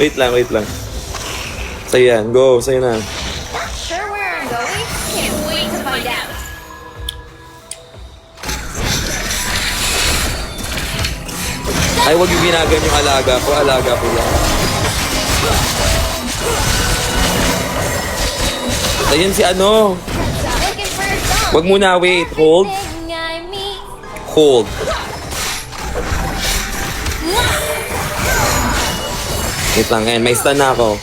Wait lang, wait lang. Sa'yo yan. Go, sa'yo na. Not sure where I'm going? Can't wait to find out. Ay, wag yung ginagan yung alaga ko. Alaga ko lang. Ayun si ano. Looking for a song. Wag muna, wait. Hold. Everything I meet. Hold. Wait lang, ayan. May stun na ako.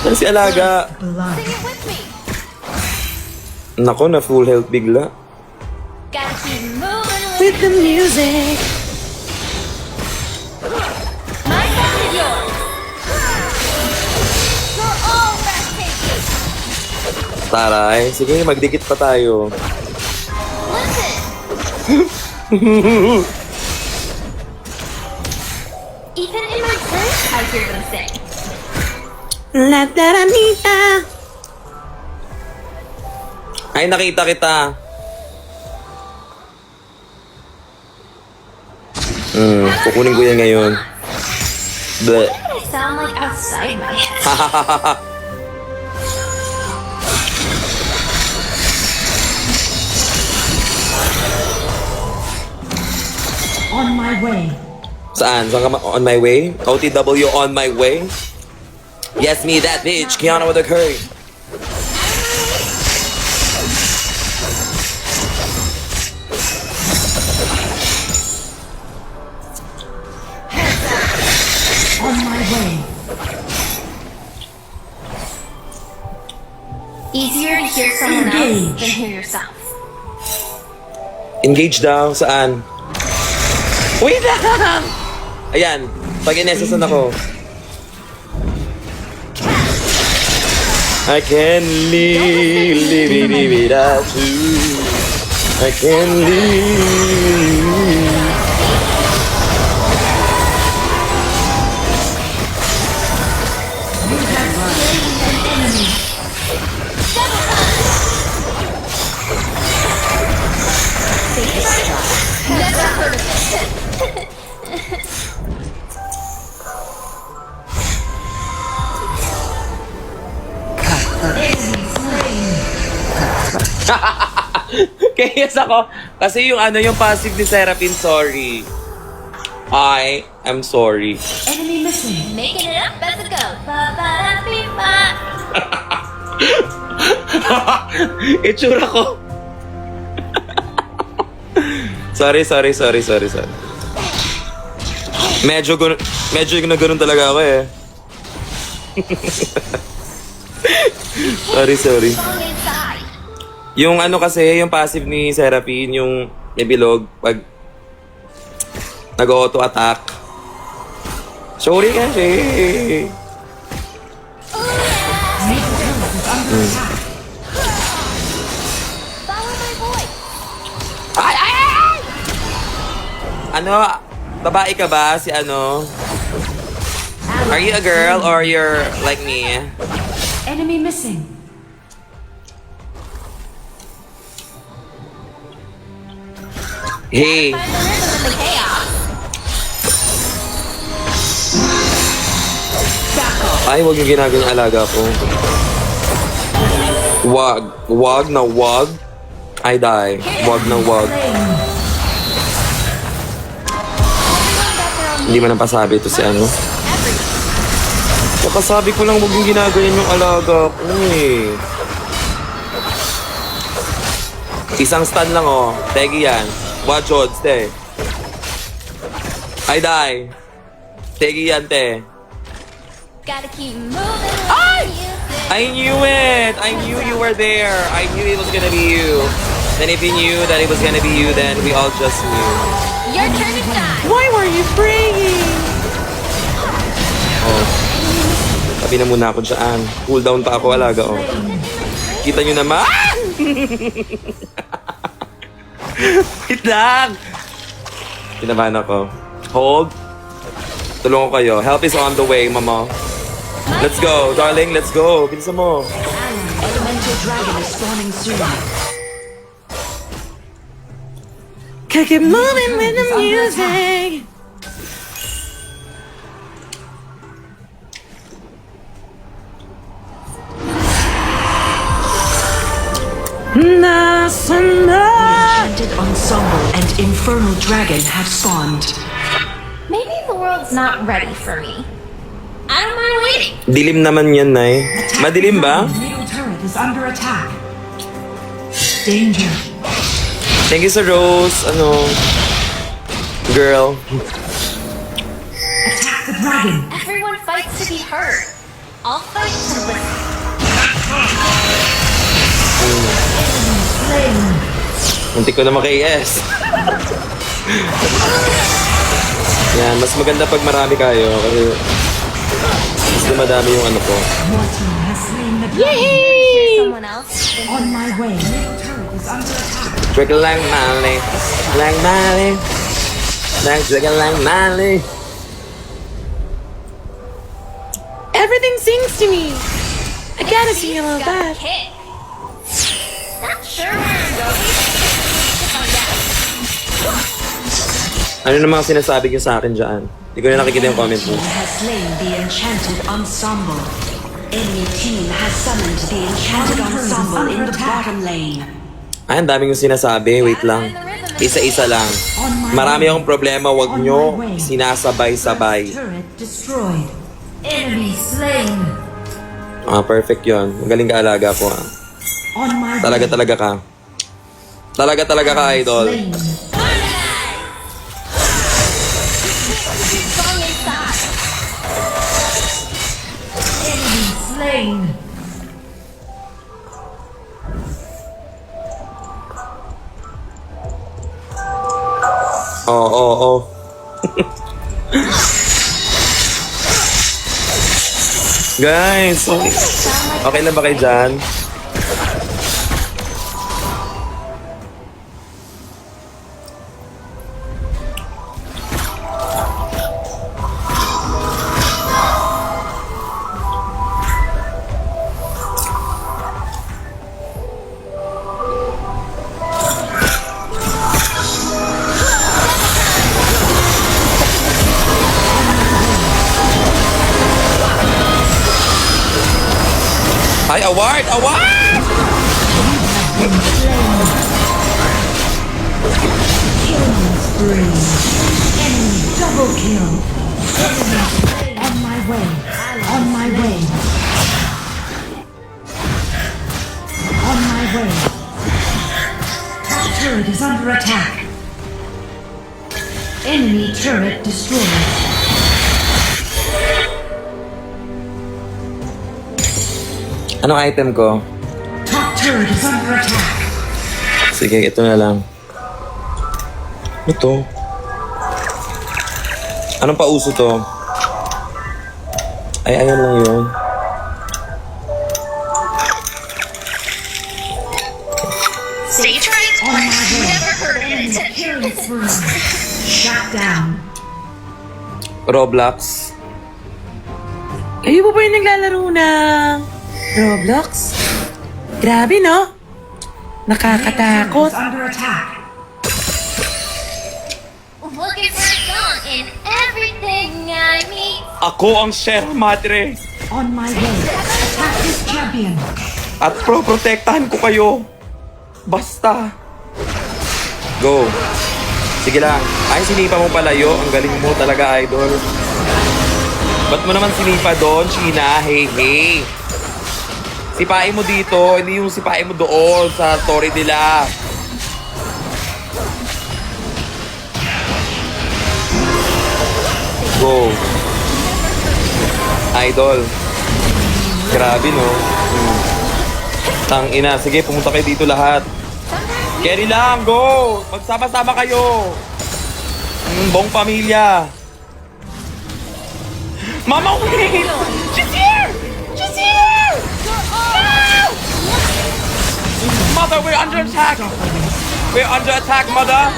Ano si alaga? Sing it with me. Nako, na full health bigla. Gotta keep moving With the music. My song is yours. You're all breathtaking. Taray. Sige, magdikit pa tayo. Listen. Even in my dreams, I hear them sing. La Taranita. Ay, nakita kita. Kukunin ko yan ngayon. Bleh. Why do I sound like outside my head? On my way. Saan? Saan ka on my way? OTW on my way? Yes, me, that bitch. Kiana with a curry. On my way. Easier to hear someone else than hear yourself. Engage daw. Saan? Wait lang! Ayan. Pag inesasan ako. I can live without you. I can live. Never heard of it. Kaya ako. Kasi yung ano, yung passive ni Seraphine, sorry. I am sorry. Enemy missing. Making it up as it goes. Ba-ba-da-be-ba. Itsura ko. sorry. Medyo na ganun talaga ako eh. sorry. Song inside. Yung ano kasi, yung passive ni Seraphine, yung may bilog, pag nag-auto attack. Sorry kasi. Follow my voice. Ay! Ano? Babae ka ba? Si ano? Are you a girl or you're like me? Enemy missing. Hey! Find the rhythm in the chaos. Ay, wag yung ginagawang alaga ko. Wag na wag. I die. Wag na wag. Hindi man napasabi ito si ano. Nakasabi ko lang wag yung ginagayan yung alaga ko eh. Isang stun lang oh. Tegi yan. Watch odds, te. I die. Tegi yan, te. Gotta keep moving like music. I knew it! I knew you were there. I knew it was gonna be you. Then if you knew that it was gonna be you, then we all just knew. Your turn to shine. Why were you praying? Oh. Sabi na muna ako dyan. Cool down pa ako, alaga, oh. Kita nyo naman! Wait lang! Kinabahan ako. Hold. Tulungan ko kayo. Help is on the way, mama. Let's go, darling. Let's go. Bilisan mo. Elemental dragon is spawning soon. Keep moving with the music. Enchanted Ensemble and Infernal Dragon have spawned. Maybe the world's not ready for me. I don't mind waiting. Dilim naman yan, Nay. Madilim ba? Middle turret is under attack. Danger. Thank you sa Rose. Girl. Attack the dragon. Everyone fights to be heard. I'll fight to listen. Muntik ko na maka-AS. Yan, mas maganda pag marami kayo kasi mas dumadami yung ano ko. Your team has slain the dragon. Hear someone else. On my way. Middle turret is under attack. Trick lang mali. Lang mali. Trick lang mali. Everything sings to me. I gotta sing a little Got bit. hit. Not sure where I'm going. To find out. Ano namang sinasabi niyo sa akin dyan? Hindi ko na nakikita yung comment mo. Team has slain the Enchanted Ensemble. Enemy team has summoned the Enchanted Ensemble in the bottom lane. Ay, ang daming yung sinasabi. Wait lang. Isa-isa lang. Marami akong problema. Huwag nyo sinasabay-sabay. Turret destroyed. Enemy slain. Perfect yon. Magaling ka alaga ko, ha. On my Talaga ka. Talaga ka, idol. Slain. Strong inside. Enemy slain. Oo. Guys, okay lang ba kayo dyan? Ay, award! Killing spree. Enemy double kill. Enemy on my way. On my way. On my way. Top turret is under attack. Enemy turret destroyed. Anong item ko? Top turret is under attack. Sige, ito na lang. Ito. Anong pauso to? Ay, ayan lang yun. Stage fright? On my way. Never heard of it. Killing spree. Shut down. Roblox. Kayo po ba yung naglalaro ng Roblox? Grabe, no? Nakakatakot. Is under attack. Looking for a song in everything I meet. Ako ang Sher Madre. On my way. Attack this champion. At protektahan ko kayo. Basta. Go. Sige lang. Ay, sinipa mo palayo. Ang galing mo talaga, idol. Ba't mo naman sinipa doon, China? Hey. Sipain mo dito, hindi yung sipain mo doon sa story nila. Go. Idol. Grabe, no? Tangina. Sige, pumunta kayo dito lahat. Carry lang, go! Magsama-sama kayo. Buong pamilya. Mama, wait! She's here! She's here! No! Mother, we're under attack! We're under attack, Mother!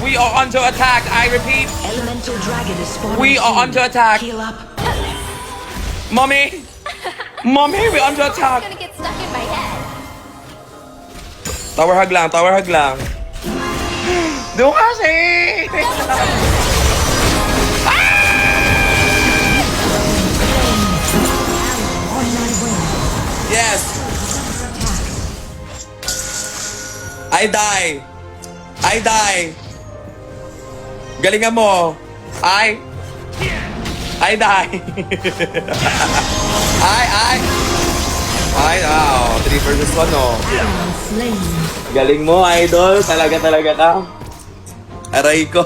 We are under attack, I repeat! Elemental dragon is spawning. We are soon. under attack. Heal up. Mommy! Mommy, we're under attack! It's gonna get stuck in my head. Tower hug lang, tower hug lang. Doon kasi! Yes! I die! I die! Galingan mo! I die! Oh, 3 versus 1, oh. Galing mo, idol. Talaga ka. Aray ko.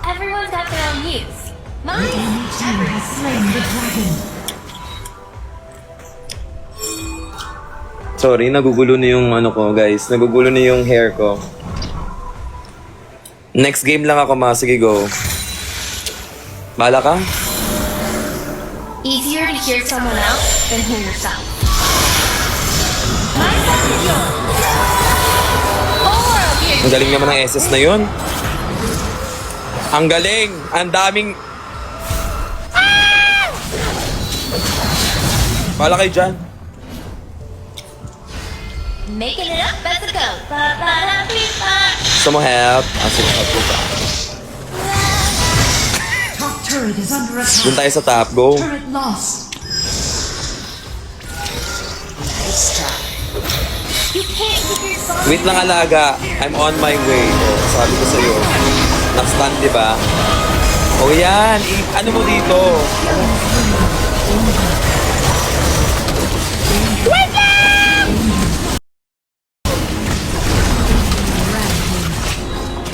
Everyone's got their own views. Mine. Has slain the dragon. Sorry, nagugulo na yung ano ko, guys. Nagugulo na yung hair ko. Next game lang ako, ma. Sige, go. Bahala ka? Easier to hear someone else than hear yourself. My sound is yours. Whole world hears Ang galing naman ng SS na yun. Ang galing! Ang daming... Bahala kayo dyan. Making it up as it goes. Ba-ba-da-beep-ba. Gusto mo help? Sige, help ko pa. Top turret is under attack. Doon tayo sa top. Go. Turret lost. You can't keep your song. Wait lang, alaga. I'm on my way. Oh, sabi ko sa'yo. Nag-stand, di ba? Oh, yan. Ano mo dito?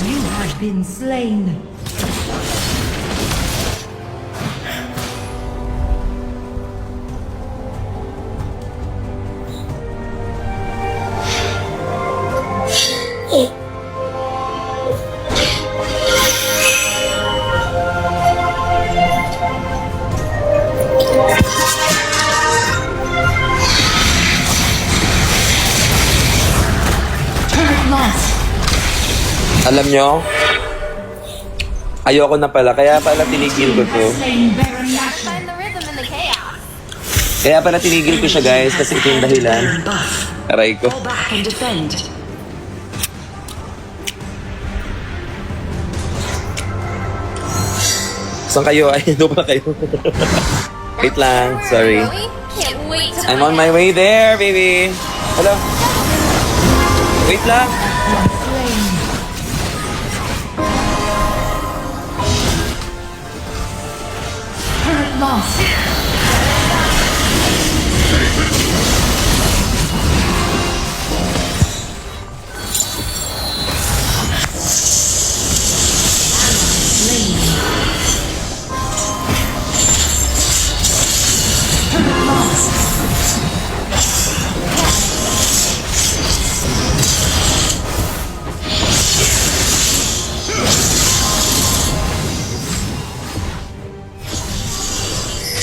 You have been slain. Turret lost. Alam nyo? Ayoko na pala. Kaya pala tinigil ko to. Slain Baron Nashor. Find the rhythm in the chaos. Kaya pala tinigil ko siya, guys. Kasi ito yung dahilan. Baron buff. Aray ko. Fall back and defend. Saan kayo? Ay, doon pala kayo. Wait lang. Sorry. Can't wait to I'm on my way there, baby. Hello. Wait lang. Turret lost. Turret lost.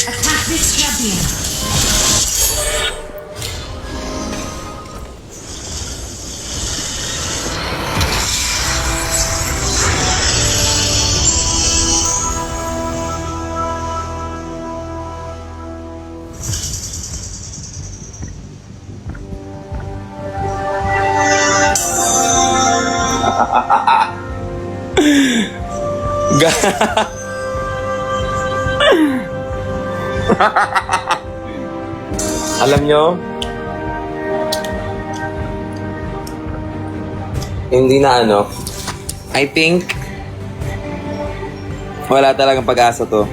Attack this champion. Alam nyo? Hindi na ano. I think wala talagang pag-asa to.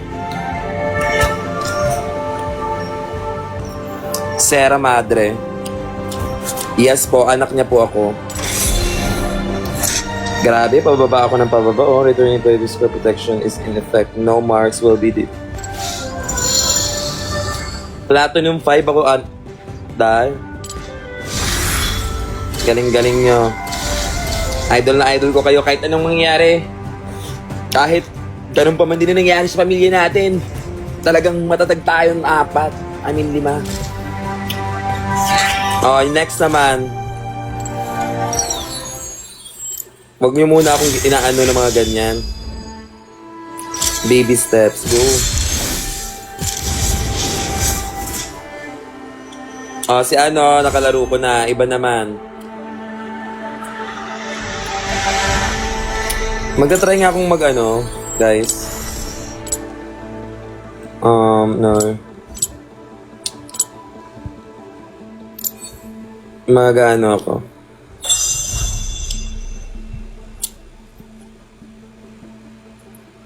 Sierra Madre. Yes po, anak niya po ako. Grabe, pababa ako ng pababa. Oh, returning to this protection is in effect. No marks will be Platinum 5 ako dahil galing-galing nyo. Idol na idol ko kayo kahit anong mangyari. Kahit ganun pa man din na nangyari sa pamilya natin. Talagang matatag tayong 4. I mean 5. Oh, next naman. Huwag niyo muna akong inaano ng mga ganyan. Baby steps. Go. Si ano, nakalaro ko na. Iba naman. Magta-try nga akong mag-ano, guys. No. Mag-ano ako.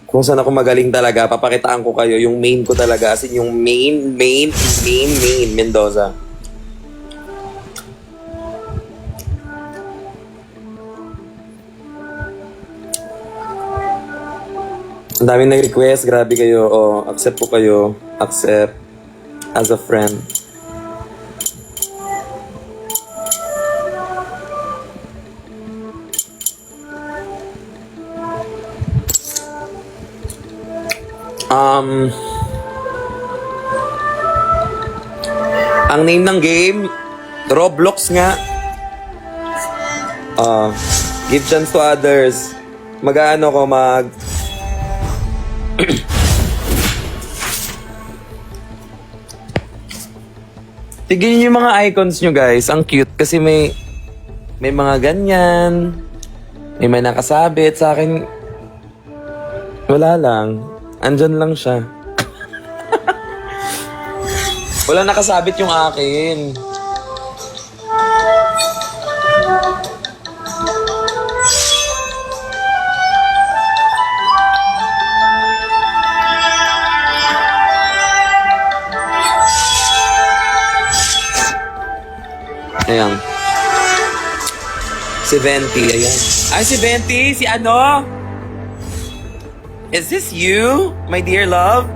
Kung saan ako magaling talaga, papakitaan ko kayo yung main ko talaga. As in, yung main, Mendoza. Ang daming nag-request, grabe kayo. Accept ko kayo. Accept as a friend. Ang name ng game, Roblox nga. Give chance to others. Mag-ano ko, Tignan niyo yung mga icons nyo, guys. Ang cute kasi may mga ganyan. May nakasabit sa akin. Wala lang. Andyan lang siya. Wala nakasabit yung akin. Ayan. Si Venti, ayan. Ay, si Venti! Si ano? Is this you, my dear love?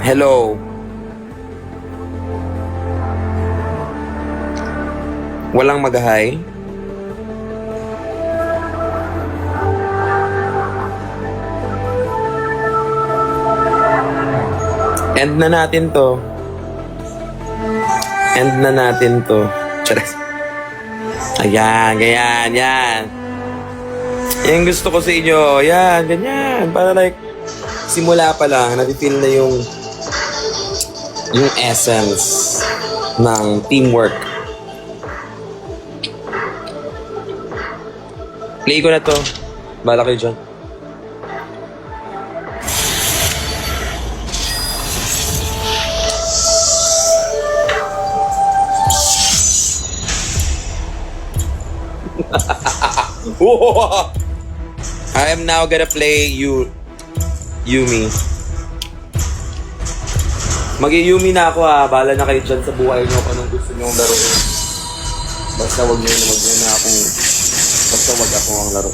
Hello. Walang mag-hi? End na natin to. End na natin to. Charas. Ayan, ganyan, yan. Yan gusto ko sa inyo. Yan, ganyan. Para like, simula pa lang, nafe-feel na yung essence ng teamwork. Play ko na to. Bala kayo dyan. I am now gonna play Yumi. Mag-Yumi na ako ha. Bahala na kayo dyan sa buhay nyo kung anong gusto nyo laruin. Basta wag nyo na akong... Basta wag ako ang laro.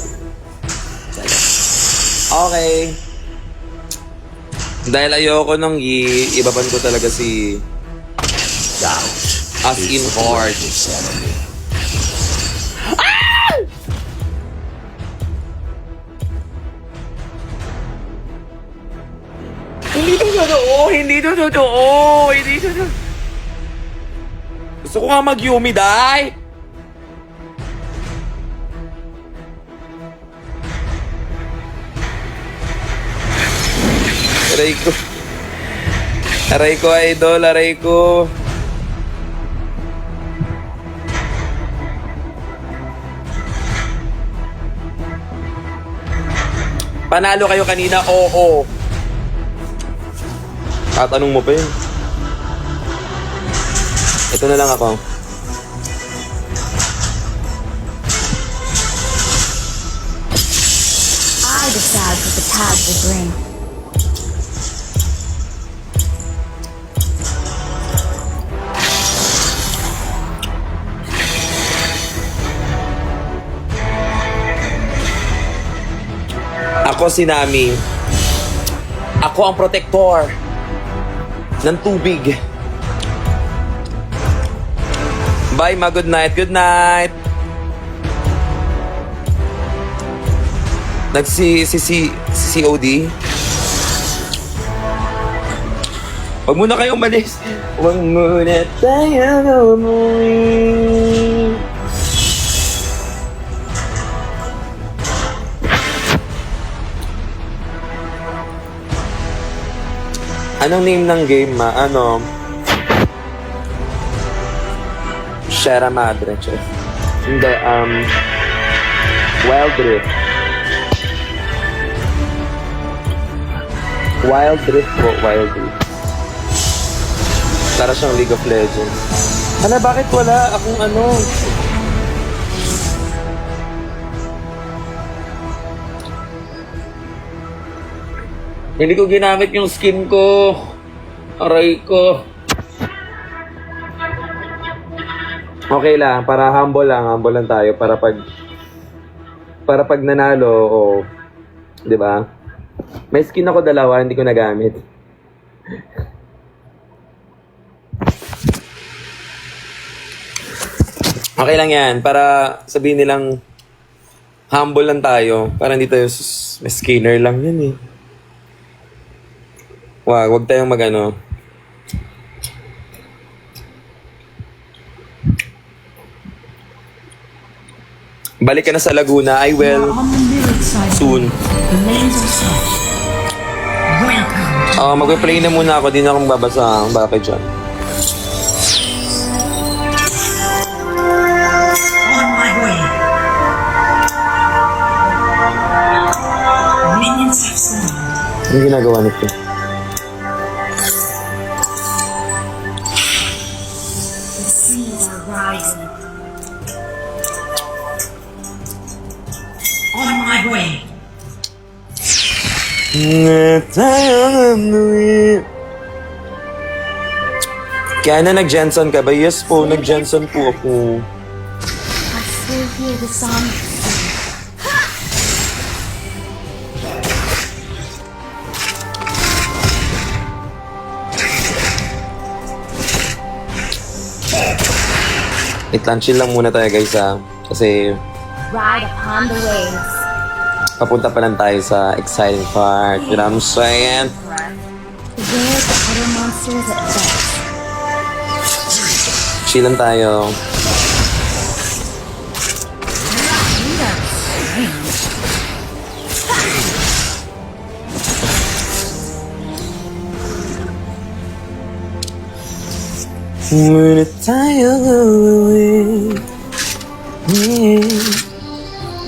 Okay. Dahil ayoko nang ibaban ko talaga si... As in hard. Hindi to totoo! Hindi to totoo! Hindi to totoo! Gusto ko nga mag-Yumi, day! Aray ko. Aray ko, idol. Aray ko. Panalo kayo kanina? Oo. Tatanong mo pa yun. Ito na lang ako. I decide what the path will bring. Ako si Nami. Ako ang protector ng tubig. Bye, ma. Good night. Good night. COD. Huwag muna kayong umalis. Huwag muna tayo umuwi. Anong name ng game, ma? Ano? Sierra Madre, chef. Hindi, Wild Rift. Wild Rift po, Wild Rift. Para siyang League of Legends. Hala, bakit wala akong ano? Hindi ko ginamit yung skin ko. Aray ko. Okay lang, para humble lang tayo para pag nanalo o 'di ba? May skin ako dalawa, hindi ko nagamit. Okay lang 'yan para sabihin nilang humble lang tayo, para hindi tayo may skinner lang 'yan eh. Wag tayong magano. Balik ka na sa Laguna. I will On the mirrored side, soon. the lanes are set. Welcome. Magpe-play na muna ako. Di na akong babasa. Bakit dyan? On my way. Minions have spawned. Ano ginagawa nito? The seas are rising. On my way. Kaya na nag-Jensen ka ba? Yes po, nag-Jensen po ako. I still hear the song. Wait lang, chill lang muna tayo guys ha. Kasi Ride upon the waves. papunta pa lang tayo sa exciting part. You know what I'm saying? Beware the other monsters at best. Chill lang tayo. Muna tayo gawin.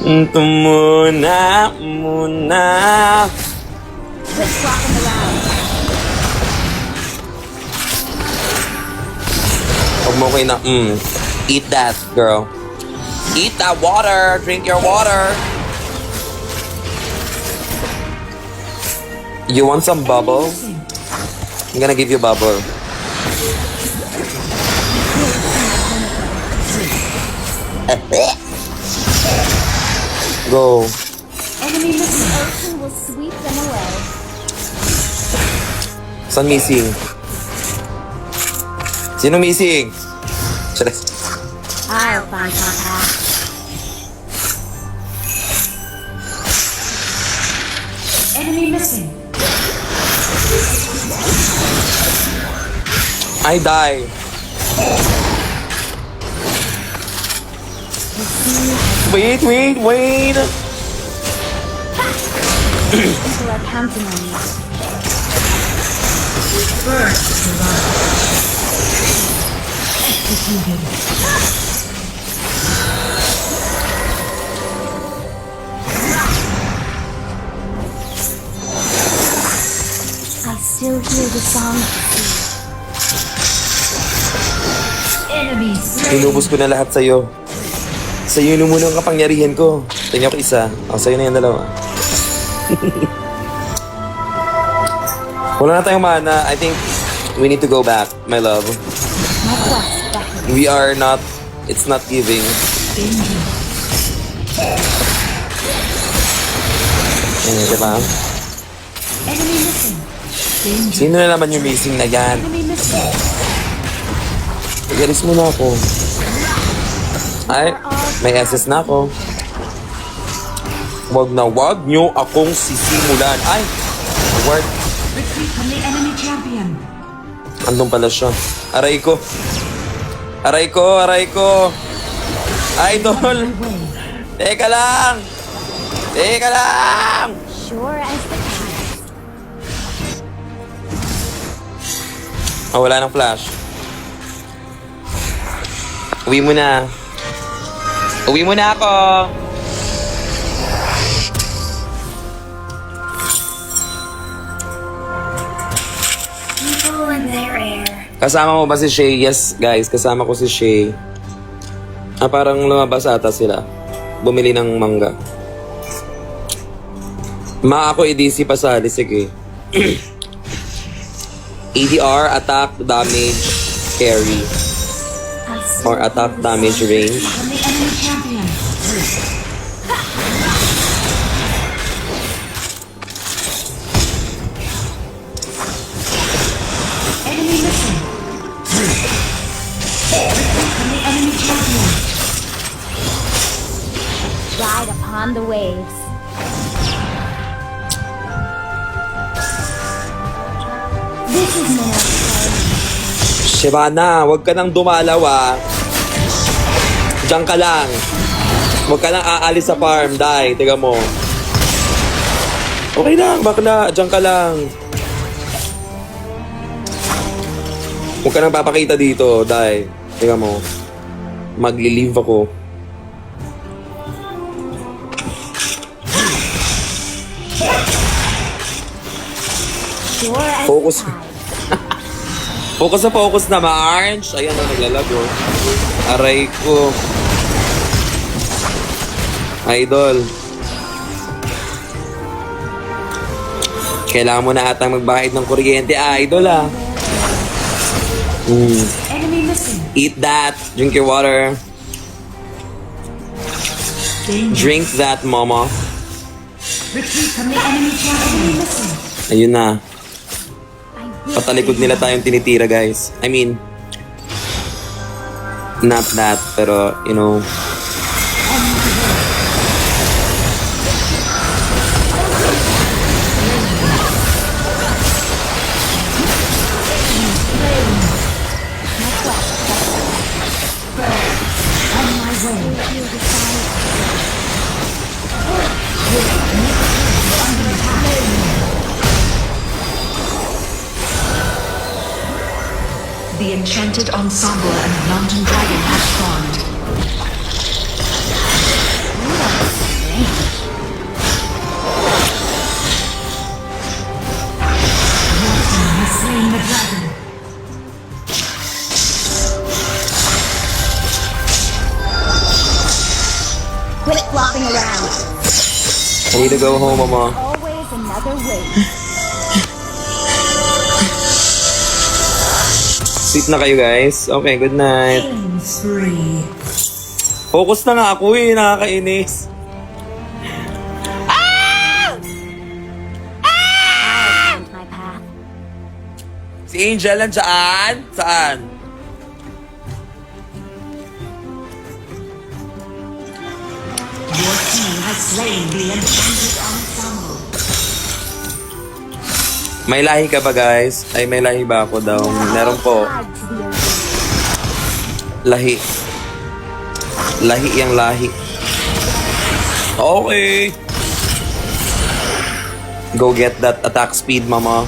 Ito muna. Quit flopping around. Huwag mo kayo na, eat that, girl. Eat that water. Drink your water. You want some bubble? I'm gonna give you bubble. Go. Enemy missing. Ocean will sweep them away. Saan missing? Sino missing? Charas. I'll find my path. Enemy missing. I die. Wait. People are counting on you. First blood. Executed. I still hear the song of the sea. Enemy slain. Inubos ko na lahat sa'yo. Sa'yo na muna ang kapangyarihan ko. Tingnan ko isa. Sa'yo na yung dalawa. Wala na tayong mana. I think we need to go back, my love. My quest beckons. We are not... It's not giving. Diba? Enemy missing. Danger. Sino na naman yung missing na yan? Enemy missing. Igalis mo na ako. Ay, may SS na ako. Wag nyo akong sisimulan. Ay, word. Retreat from the enemy champion. Andun pala siya. Aray ko. Idol. Teka lang. Sure as the past. Ah, wala nang flash. Uwi mo na. Uwi mo na ako. People and their air. Kasama mo ba si Shay? Yes, guys. Kasama ko si Shay. Ah, parang lumabas ata sila. Bumili ng mangga. Ma, ako EDC pasali. Sige. ADR, attack, damage, carry. Or attack, damage, range. From the enemy champion. Enemy missing. From the enemy champion. Ride upon the waves. This is Minnow. Shyvana, wag ka nang dumalaw ah. Diyan ka lang. Wag ka nang aalis sa farm, Dai. Tiga mo. Okay lang, bakla. Diyan ka lang. Huwag ka nang papakita dito, Dai. Tiga mo. Magli-leave ako. Sure as Focus. the tide. Focus na ma-orange. Ayan na, naglalago. Aray ko. Idol. Kailangan mo na atang magbahid ng kuryente, idol ah. Enemy missing. Eat that. Drink your water. Danger. Drink that, mama. Retreat from the enemy champion. Enemy missing. Ayun na. I will Patalikod nila tayong tinitira, guys. I mean, not that, pero, you know. On my way. The enchanted ensemble and mountain dragon has spawned. Your team has slain the dragon. quit flopping around. I need to go home, mama. Always another way. Sleep na kayo, guys. Okay, good night. Killing spree. Focus na nga ako eh, nakakainis. I'll find my path. Si Angel nandiyan? Saan? Your team has slain the enchanted ensemble. May lahi ka ba, guys? Ay, may lahi ba ako daw? Meron po. Tide to the ocean. Lahi. Lahi yang lahi. Okay. Go get that attack speed, mama.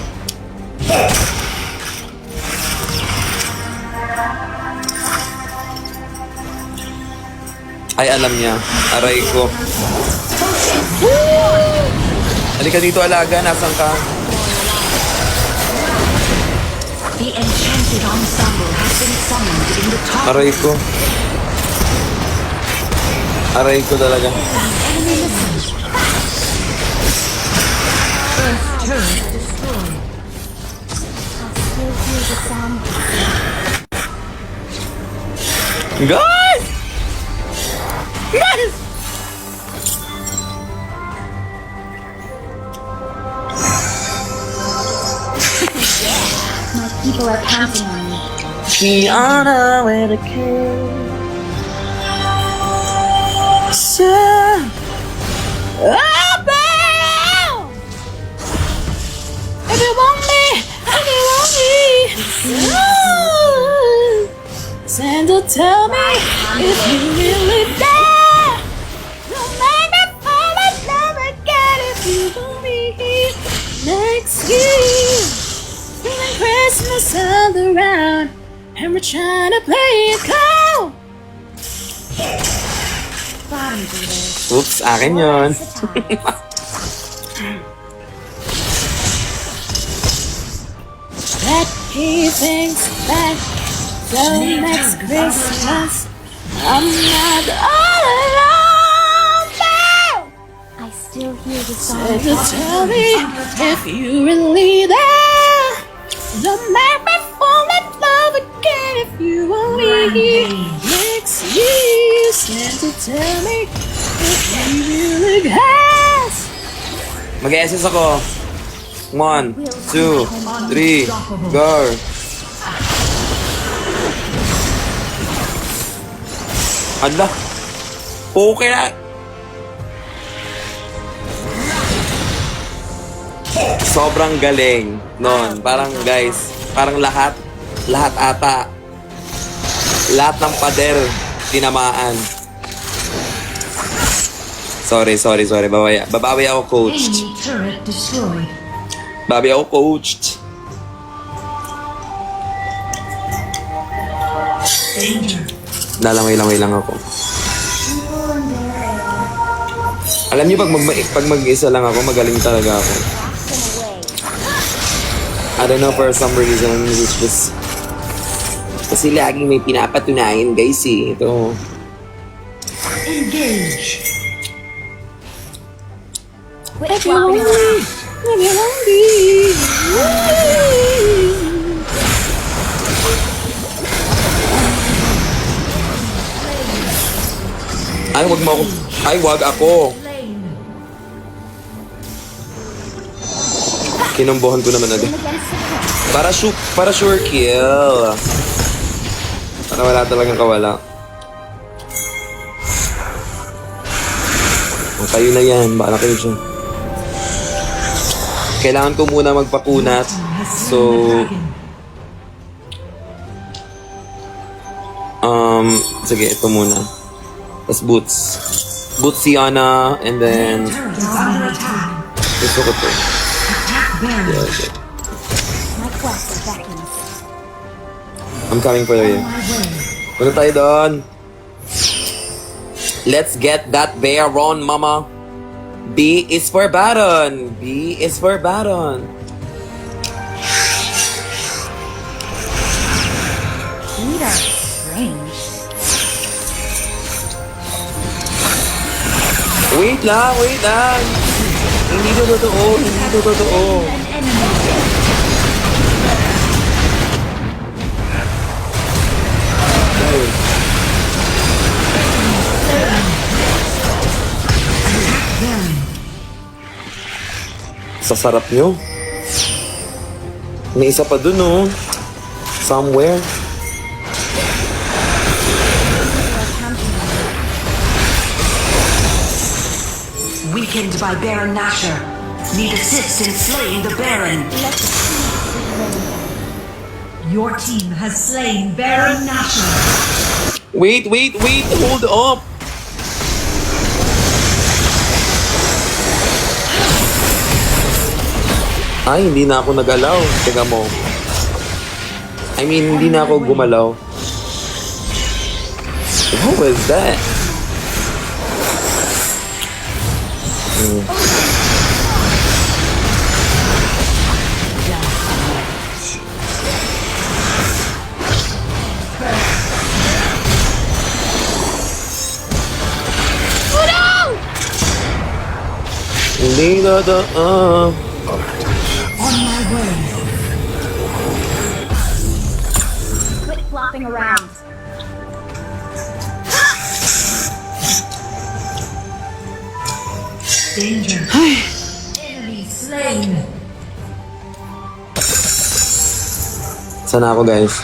Ay, alam niya. Aray ko. Halika dito, alaga. Nasaan ka? The enchanted ensemble has been summoned in the top. Aray ko. Aray ko talaga. Enemy missing. Earth turret destroyed. Still hear the sound. Guys! Guys! My people are counting on me. Kiana with a kill. If you want me, if you want me, Santa, tell me if you really dare. Don't make me fall in love again if you want me next year. During Christmas. us all around, and we're trying to play it cool. Bottom breeders. Oops, akin yun. That he thinks that the next Christmas I'm not all alone. I still hear the song. So just tell me if you really there. Don't make me fall in love again if you want me next year. Santa, tell me if you really has. Mag-SS ako. 1, 2, 3, go. Ala. Okay na. Sobrang galing nun. Parang guys, parang lahat ata. Lahat ng pader tinamaan. Sorry. Babawi ako, coached. Enemy turret destroyed. Babawi ako, coached. Danger. Lalangoy lang ako. Alam niyo, pag mag-isa lang ako, magaling talaga ako. I don't know, for some reason, it's just... Kasi laging may pinapatunayan, guys, eh. Ito. Engage. Quit flopping around. Ay, wag mo ako. Ay, wag ako. Kinumbuhan ko naman agad. Para sure kill. Para wala talagang kawala. O, kayo na yan. Baka kayo dyan. Kailangan ko muna magpakunat. So, sige, ito muna. Tapos boots. Boots si Ana, and then, Turret is under attack. gusto ko to. Attack Baron. Yeah, okay. My quest beckons. I'm coming for you. My way. Punta tayo doon. Let's get that Baron, mama. B is for Baron. B is for Baron. Feet are strange. Wait lang. Hindi to totoo. Ay. Sa sarap nyo. May isa pa dun, oh. Somewhere. Weakened by Baron Nashor. Need assist in slaying the Baron. Your team has slain Baron Nashor. Wait. Hold up. Ay, hindi na ako nagalaw. Teka mo. I mean, hindi na ako gumalaw. What was that? Hindi na daan. On my way. Quit flopping around. Danger. Enemy slain. Sana ako, guys.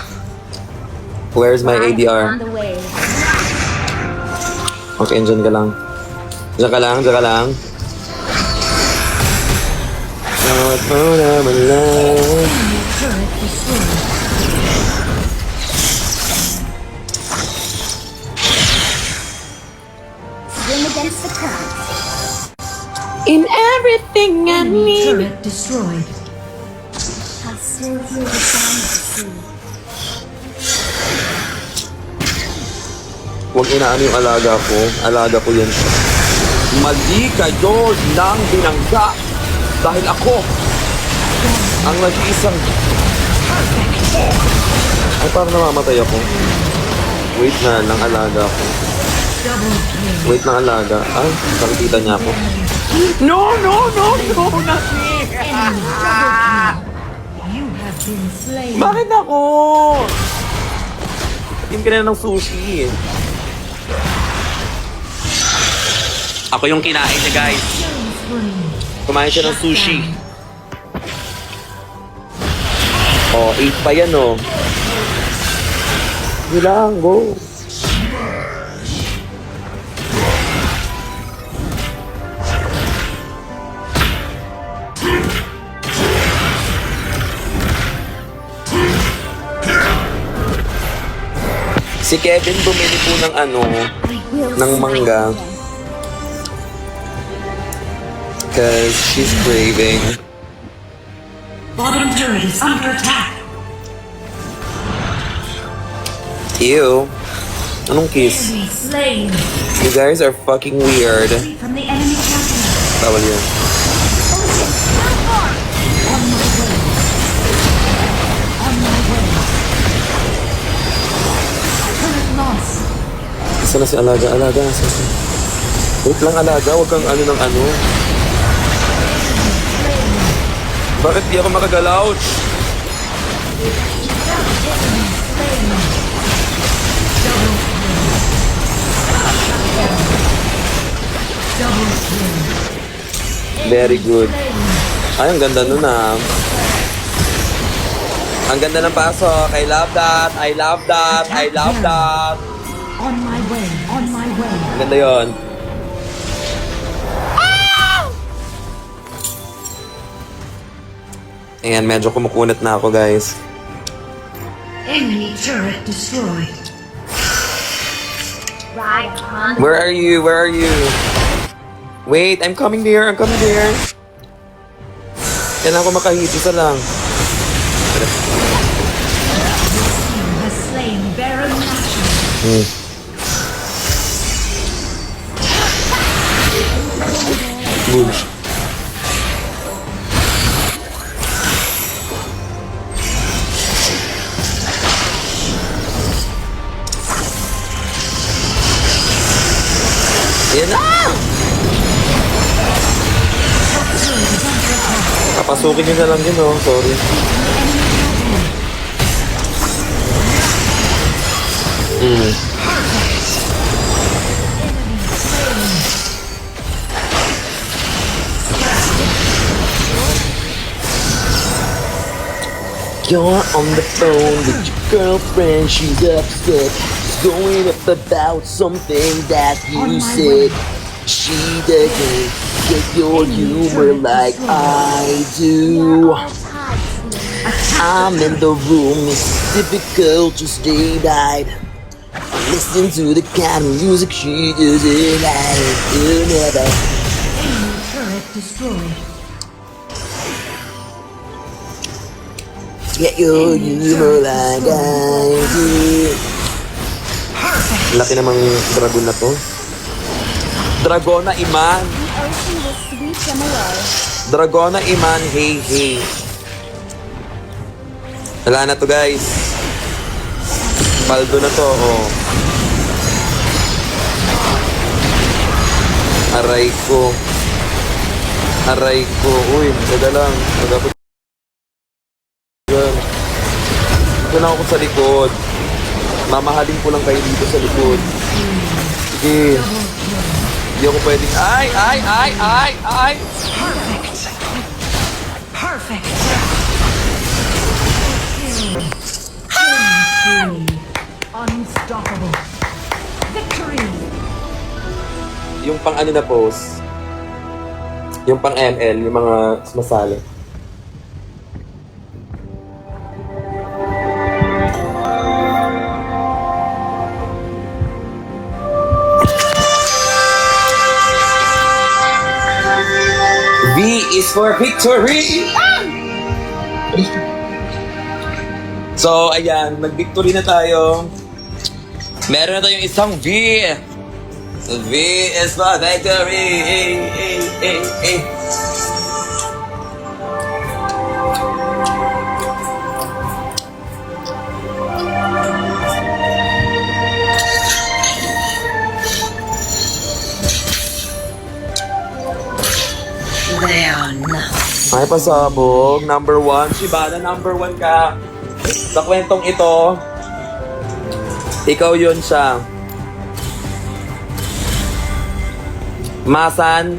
Where's my On ADR? the way. Okay, dyan ka lang. Dyan ka lang. Bawat mo naman lang. Turret destroyed. Swim against the current. In everything I Enemy need. turret destroyed. I still Huwag inaano yung alaga ko. Alaga ko yan. Mali kayo ng binangga. Dahil ako ang nag-iisang... Ay, parang namamatay ako. Wait na, lang alaga ko. Wait na alaga. Ay, nakikita niya ako. No, no, no, no, not me! You have been slain. Bakit ako? Team ka na ng sushi. Ako yung kinain niya, guys. Kumain siya ng sushi. Oh, 8 pa yan, oh. Hindi lang, go. Si Kevin bumili po ng ano, ng mangga. Cause she's craving. Bottom turret is under attack. Ew. Anong kiss? Enemy slain. You guys are fucking weird. From the enemy champion. Tawal yun. On my way. Turret lost. Isa na si Alaga. Alaga, nasa siya? Wait lang, Alaga. Huwag kang ano ng ano. Bakit di ako makagalaw? Very good. Ay, ang ganda nun ah. Ang ganda ng pasok. I love that. I love that. I love that. On my way. On my way. Ang ganda yun. Ayan, medyo kumukunat na ako, guys. Enemy turret destroyed. Right on. Where are you? Where are you? Wait, I'm coming there. I'm coming there. Kailangan ko makahit. Isa lang. Has slain Baron Nashor. Good. Ayan na! Papasukin nyo na lang yun, oh. Sorry. You're on the phone with your girlfriend, she's upset. She's going up about something that you said. She doesn't get your humor like I do. I'm in the room, it's difficult to stay right. Listen to the kind of music she doesn't like. Never. Enemy turret destroyed. Get your humor like I do. Laki namang dragon na to. Dragona Iman. The ocean will sweep them away. Dragona Iman, hey, hey. Wala na to, guys. Paldo na to, oh. Aray ko. Aray ko. Uy, taga lang. Magabot. Dito na ako sa likod. Mamahalin ko lang kayo dito sa likod. Sige. Hindi ako pwedeng... Ay! Ay! Ay! Ay! Ay! Perfect. Unstoppable. Victory. Yung pang ano na pose. Yung pang ML, yung mga sumasali. V is for victory! So, ayan, nag-victory na tayo. Meron na tayong isang V. V is for victory. They are nothing. Ay, pasabog. Number 1. Shibana, number 1 ka. Sa kwentong ito, ikaw yun siya. Masan.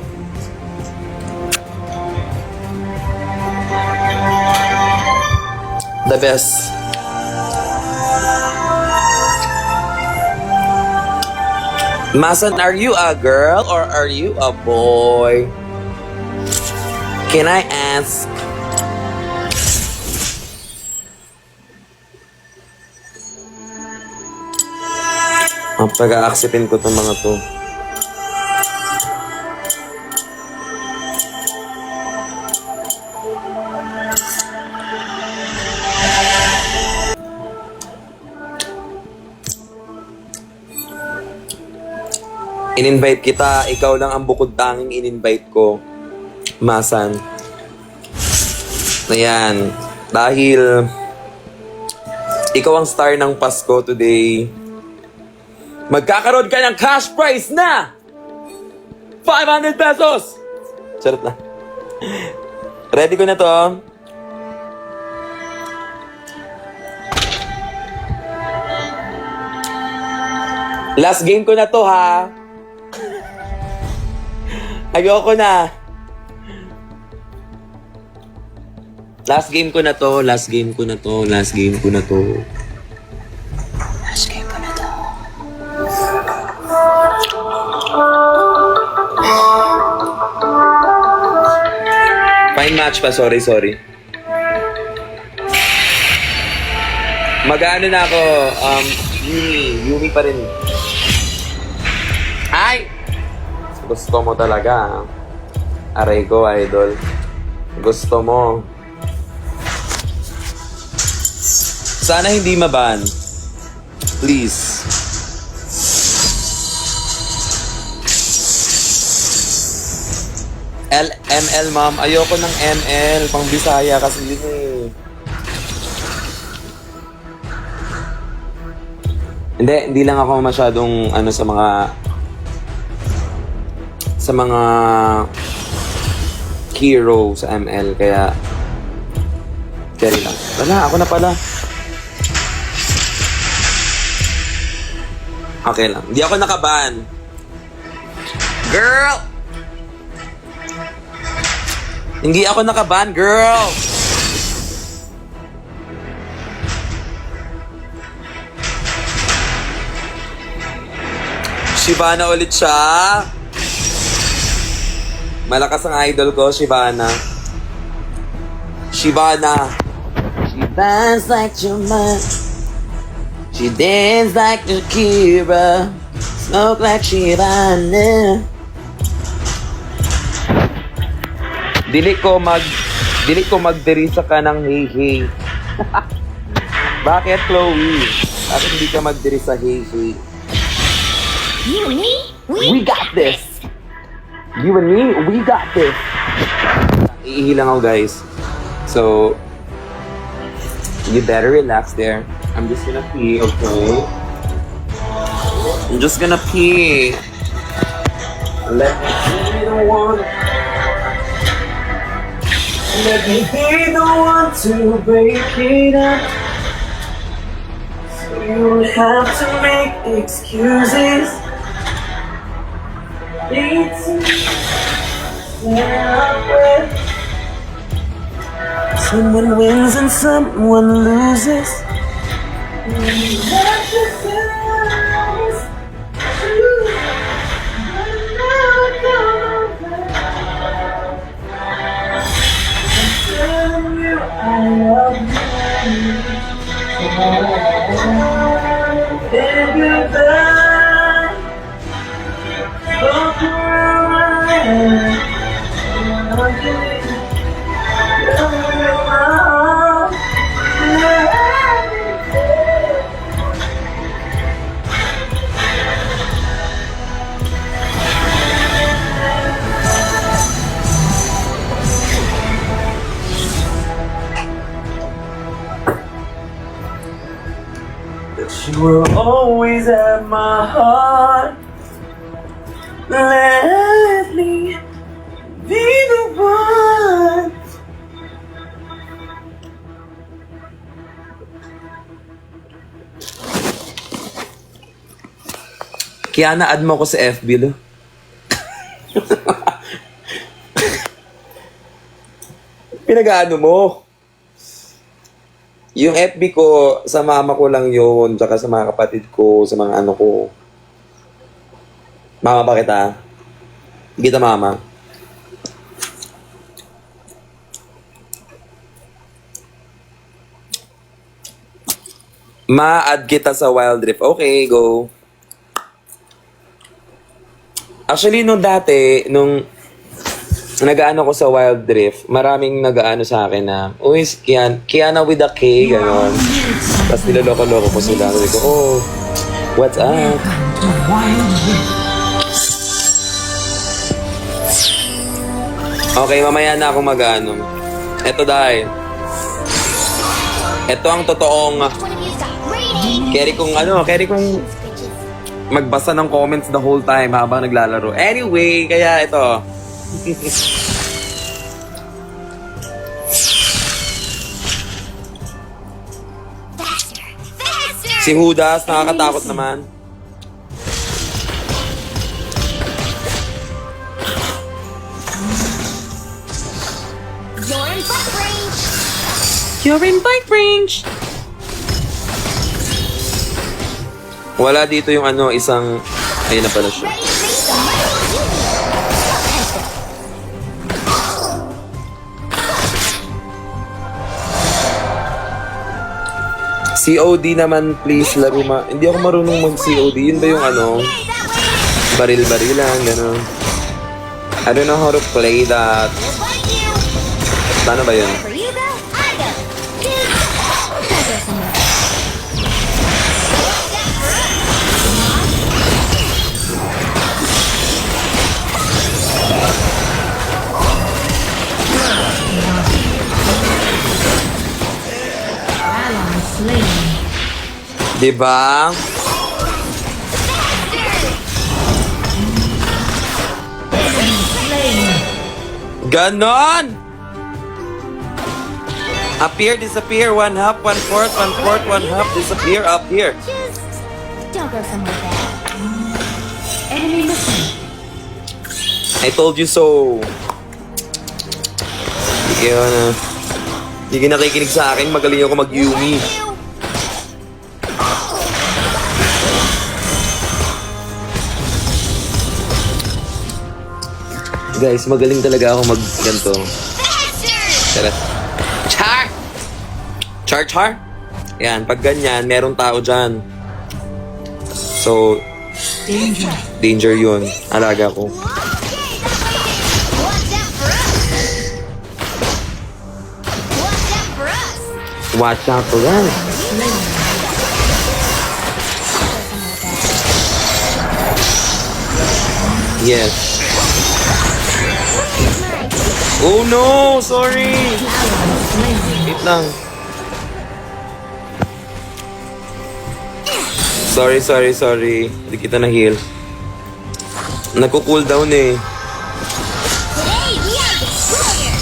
The best. Masan, are you a girl or are you a boy? Can I ask? Pag-a-acceptin ko itong mga to. In-invite kita, ikaw lang ang bukod tanging in-invite ko. Masan. Ayan. Dahil ikaw ang star ng Pasko today, magkakaroon ka ng cash prize na 500 pesos! Charot na. Ready ko na to. Last game ko na to, ha? Ayoko na. Last game ko na to. Last game ko na to. Last game ko na to. Last game ko na to. Fine match pa. Sorry. Mag-ano na ako. Yumi pa rin. Ay! Gusto mo talaga. Aray ko, idol. Gusto mo. Sana hindi maban. Please. ML, ma'am. Ayoko ng ML. Pang Bisaya kasi yun eh. Hindi lang ako masyadong sa mga hero sa ML, kaya carry lang. Wala, ako na pala. Okay lang. Hindi ako nakaban. Girl! Hindi ako nakaban, girl! Shibana ulit siya. Malakas ang idol ko, Shibana. Shibana. She dance like Jamal. She dance like Shakira. Smoke like Shibana. Dili ko magdirisa ka ng hey. Bakit, Chloe? Bakit hindi ka magdirisa hey? You and me? We got this! You and me, we got this! Iihi lang ako, guys. So, you better relax there. I'm just gonna pee, okay? I'm just gonna pee. Let me be the one. Let me be the one to break it up. So you don't have to make excuses. Someone wins and someone loses. You will always have my heart. Let me be the one. Kiana, add mo ko sa FB, lo. Pinag-ano mo? Yung FB ko, sa mama ko lang yun, tsaka sa mga kapatid ko, sa mga ano ko. Mama ba kita? Kita mama. Ma-add kita sa Wild Rift. Okay, go. Actually, nung dati, nung nag-aano ko sa Wild Rift, maraming nag-aano sa akin na, uy, Kiana with a K, gano'n. Tapos niloloko-loko ko sila. Sabi ko, oh, what's up? To Wild Rift. Okay, mamaya na ako mag-ano. Eto dahil. Ito ang totoong One of you stop raining. carry kong magbasa ng comments the whole time habang naglalaro. Anyway, kaya ito. Faster! Faster! Si Judas, nakakatakot naman. You're in butt range! You're in bike range. Wala dito yung ano, isang... Ayun na pala siya. Ready to face the mighty COD naman, please, laro Hindi ako marunong mag-COD. Yun ba yung ano, baril-barilan, gano'n. I don't know how to play that. We'll fight you! Paano ba yun? For you go, I go! Dude! There goes some more. Ally slain. Diba? Ganon! Appear, disappear, one half, one fourth, one half, disappear, up here. Just don't go somewhere bad. Enemy missing. I told you so. Hindi kayo na. Hindi kayo nakikinig sa akin, magaling ako mag-Yumi. Guys, magaling talaga ako mag-ganto. Tara. Char! Char? Yan, pag ganyan, merong tao dyan. So, Danger. danger yun. Alaga ko. Watch out for us! Watch out for us! Watch out for that. Yes. Oh no! Sorry! Wait lang. Sorry. Hindi kita na-heal. Nagko-cooldown eh. Today we are destroyers!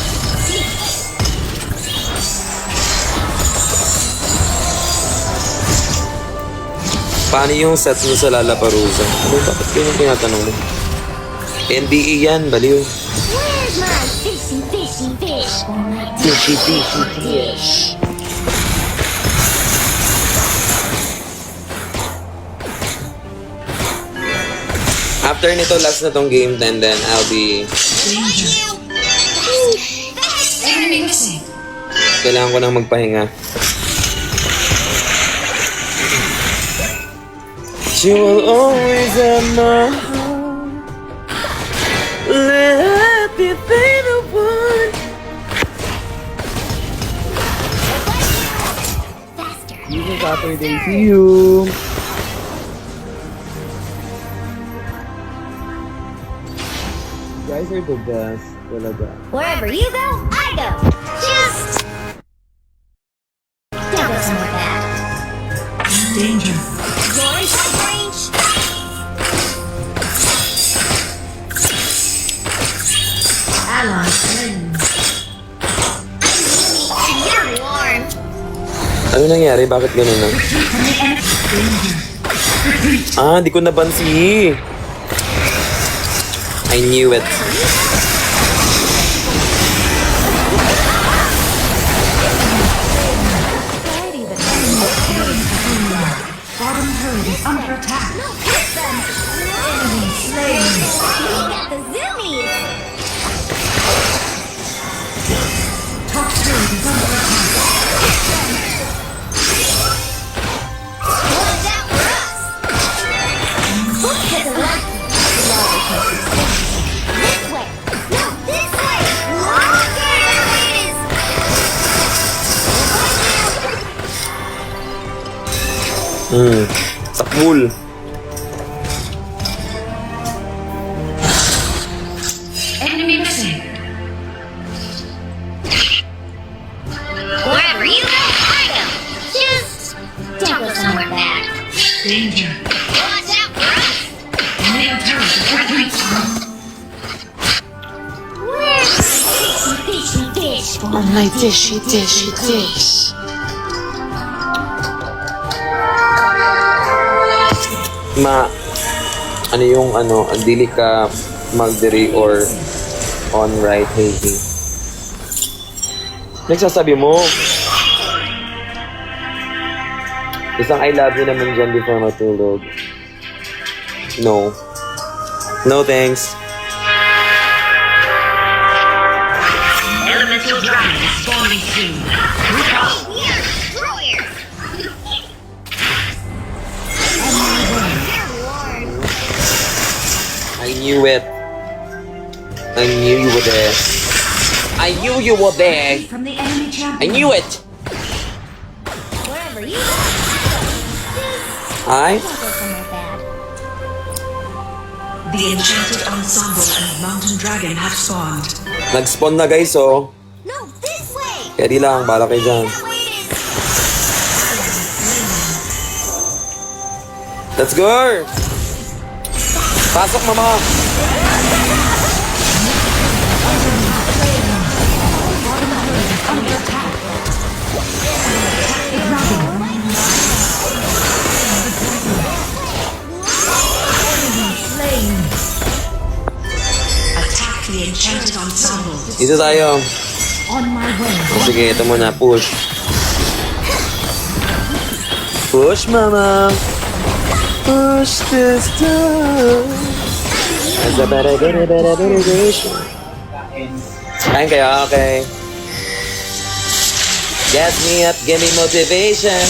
Paano yung set mo sa Lalaparusa? Ano, bakit ganyan tinatanong mo? NBE yan, baliw. Where's my fishy fish? Fishy fish. After nito, last na tong game, then I'll be... Enemy missing. Kailangan ko nang magpahinga. You will always have my heart. Let me be the one. Faster! Even Saturday, see you. Guys are the best, talaga. Wherever you go, I go! Just don't go somewhere bad. danger. Yours has range. Ally slain. You're warm. Ano nangyari? Bakit ganun na? Ah, di ko nabansi. I knew it. Bottom turret is under attack. Enemy slain. We got the zoomies. Top turret is under attack. Watch out for us. Look to the left. This way. No, this way. Okay, there it is. Sakbul. Enemy missing. Wherever you go, I go. Just don't go somewhere bad. Danger. Watch out for us. Middle turret is retreating. Where's the fishy fish? On my dishy, dishy, dish. Ano yung dili ka magdiri or on right, Hazy? Nagsasabi mo. Isang I love you naman dyan before matulog. No. No thanks. Elemental dragon is spawning soon. We are destroyers. You're warm. I knew it. I knew you were there. I knew you were there. From the enemy I champion. knew it. Wherever you go, Hi? don't go somewhere bad. The enchanted ensemble and mountain dragon have spawned. Nag-spawn na guys, oh. No, this way. Kaya di lang, bala kayo dyan. That way it is. Let's go! Pasok, mama! Attack the enchanted ensemble. Dito tayo. On my way. Sige, ito muna. Push. Push, mama. Push this down. As a better version. Kain kayo, okay. Gas me up, give me motivation.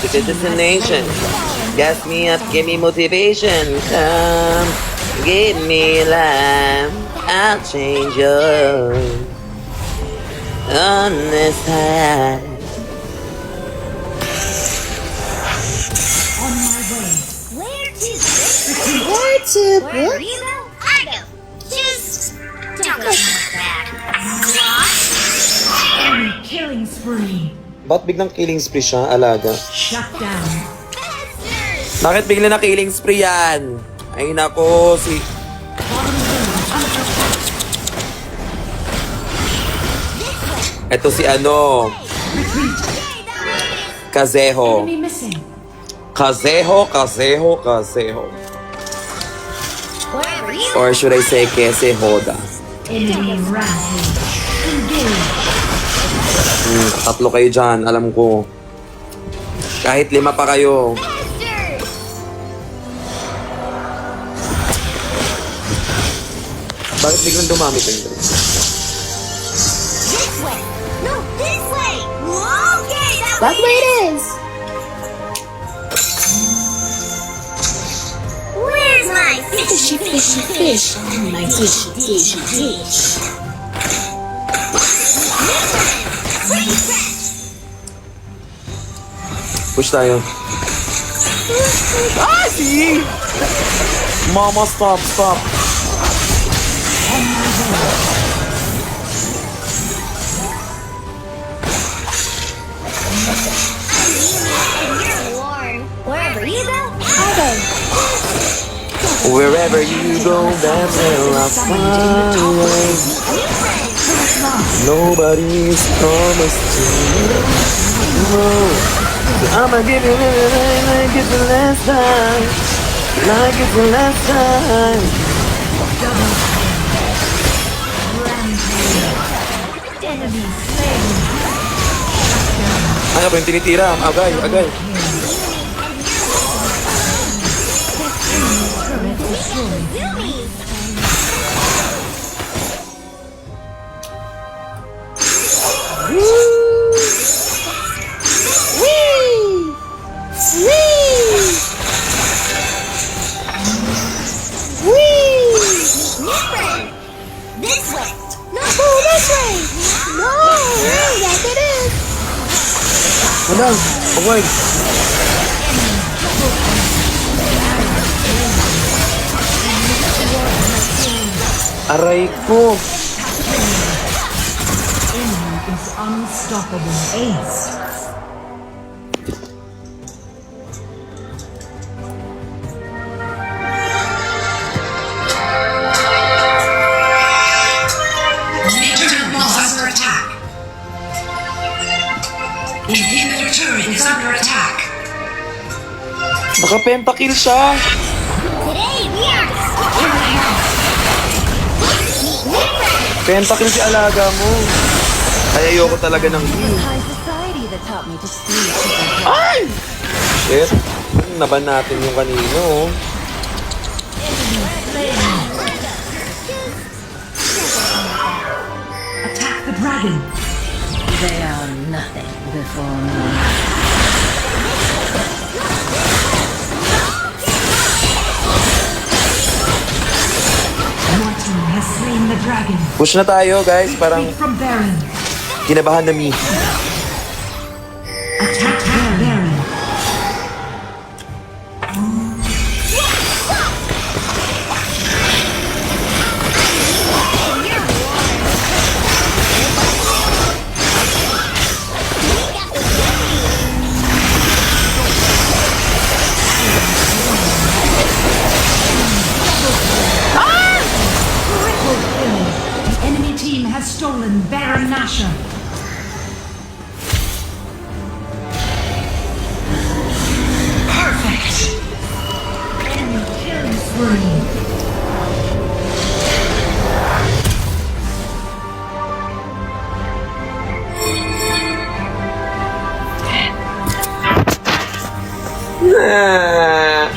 To the destination. Gas me up, give me motivation. Come, give me life. I'll change you on this side. On my way. Where to? Where to? Wherever you go, I go. Just don't go somewhere bad. Enemy killing spree. Ba't biglang killing spree siya, alaga? Shut down. Bastards! Bakit bigla na killing spree yan? Ay nako, si... Ito si ano, Kazeho. Enemy missing. Kazeho. Wherever you Or should I say Kese Hoda? Enemy rampage. Engage. Tatlo kayo dyan, alam ko. Kahit 5 pa kayo. bastards! Bakit biglang dumami kayo? This way! No, this way! Okay, that That way it is. Where's my Fishy, fishy, fish. On my dishy, dishy, dish. Push tayo. Ah, see? Mama, stop. Wherever you go, that's where I'll follow. Nobody's promised to you. I'ma give you everything like it's the last time. Like it's the last time. Ano ba yung tinitira? Agay, agay. This way! No, this way! No! Yes, it is! Madam, okay. Aray ko. Enemy is unstoppable. Ace. Turret is under attack. Inhibitor turret is under attack. Naka-pentakill siya. Today we are Pentakill si alaga mo. Ay, ayoko talaga ng heal. high society that taught me to sleep. Ay! Shit. Naban natin yung kanino. Attack the dragon. They are nothing before me. Your team has slain the dragon. Push na tayo, guys. Parang Retreat from Baron. kinabahan na mi. Attack Baron. Triple kill. The enemy team has stolen Baron Nashor. Perfect. Enemy killing spree. Ah.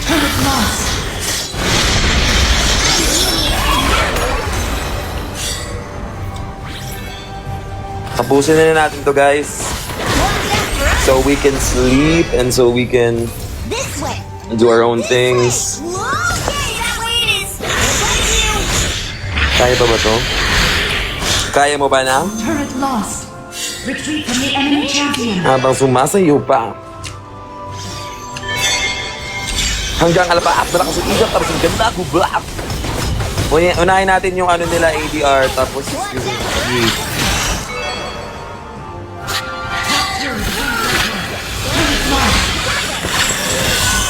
Turret lost. Tapusin na natin to, guys. So we can sleep and so we can This way! do our own things. Okay, that way it is! Thank you! Kaya pa ba to? Kaya mo ba na? Turret lost. Retreat from the enemy champion. Habang sumasayo pa. Hanggang alapaap na lang sa igap tapos ang ganda ko black. Unahin natin yung ano nila ADR tapos yung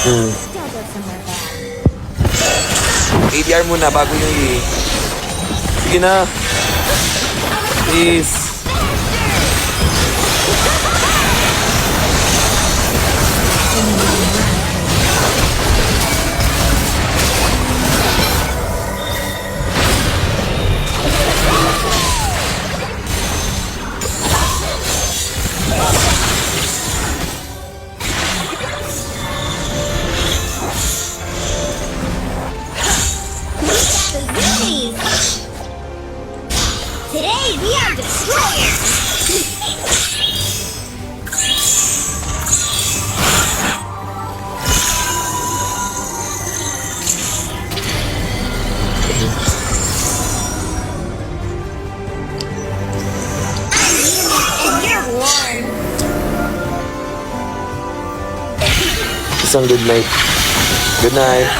Still go somewhere bad. ADR muna bago yung E. Sige na. Please. Today we are destroyers! And you're warm! Isang good night. Good night.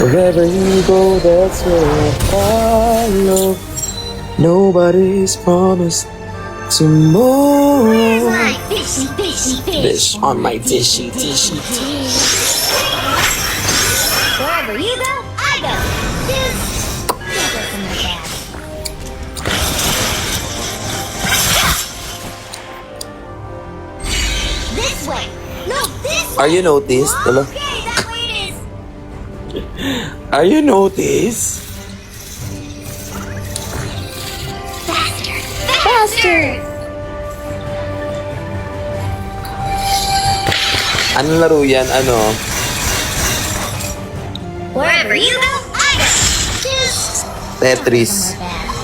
Wherever you go, that's where I follow. Nobody's promised tomorrow. My fishy, fishy, fish. Fish on my dishy, dishy. Wherever you go, I go. This can't go somewhere bad. This way. No, this way. Are you noticed? Hello? Okay, that way it is. Are you noticed? Faster. Faster. Anong laro yan? Ano? Wherever you go, I go. This Tetris. somewhere bad.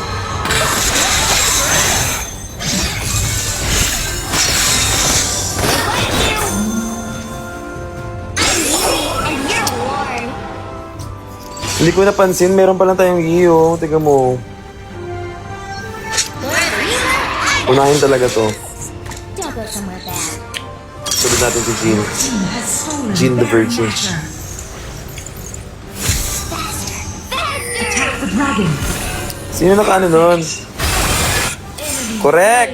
And you're warm. Hindi ko napansin, meron pa lang tayong iyo. Tingnan mo. Wherever you go, I go. Unahin talaga to. Don't go somewhere bad. Sunod natin si Jean. Team has stolen Jean the Baron Virgin. Nashor. Faster. Faster. Attack the dragon. Sino nakaano nun? Correct!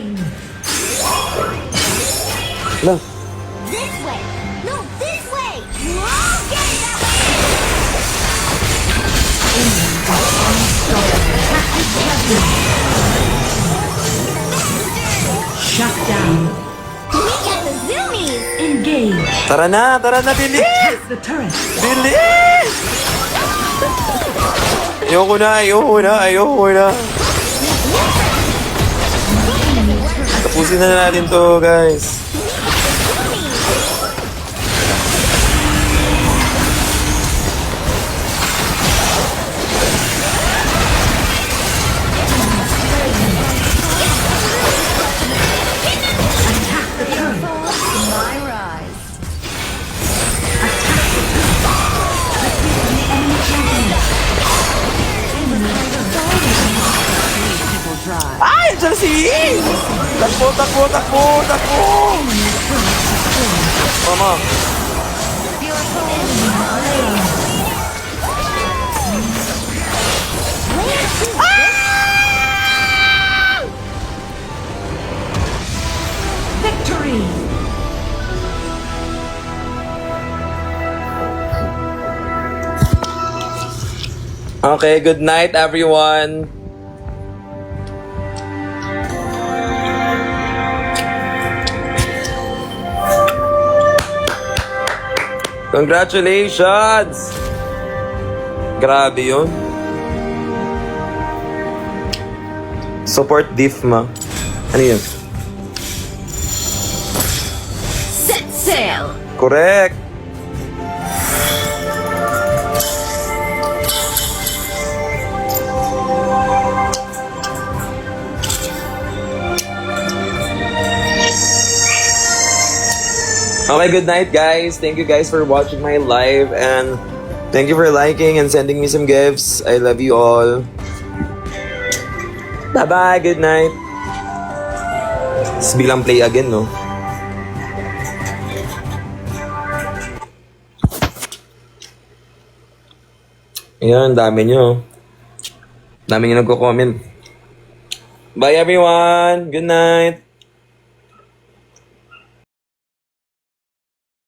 Lang. This way. No, this way. Okay, that way. Shut down. We got the zoomies. Engage. Tara na, bilis! Attack the turret. Bilis! Ayoko na. Tapusin na natin to, guys. My rise. Ay, dyan si Ian! Takbo! Mama. Victory. Okay, good night, everyone. Congratulations! Grabe yun. Support Diffma. Ano yun? Set sail. Correct! Okay, good night, guys. Thank you guys for watching my live and thank you for liking and sending me some gifts. I love you all. Bye-bye. Good night. Tapos biglang play again, no? Ayan, dami nyo. Dami nyo nagko-comment. Bye, everyone. Good night.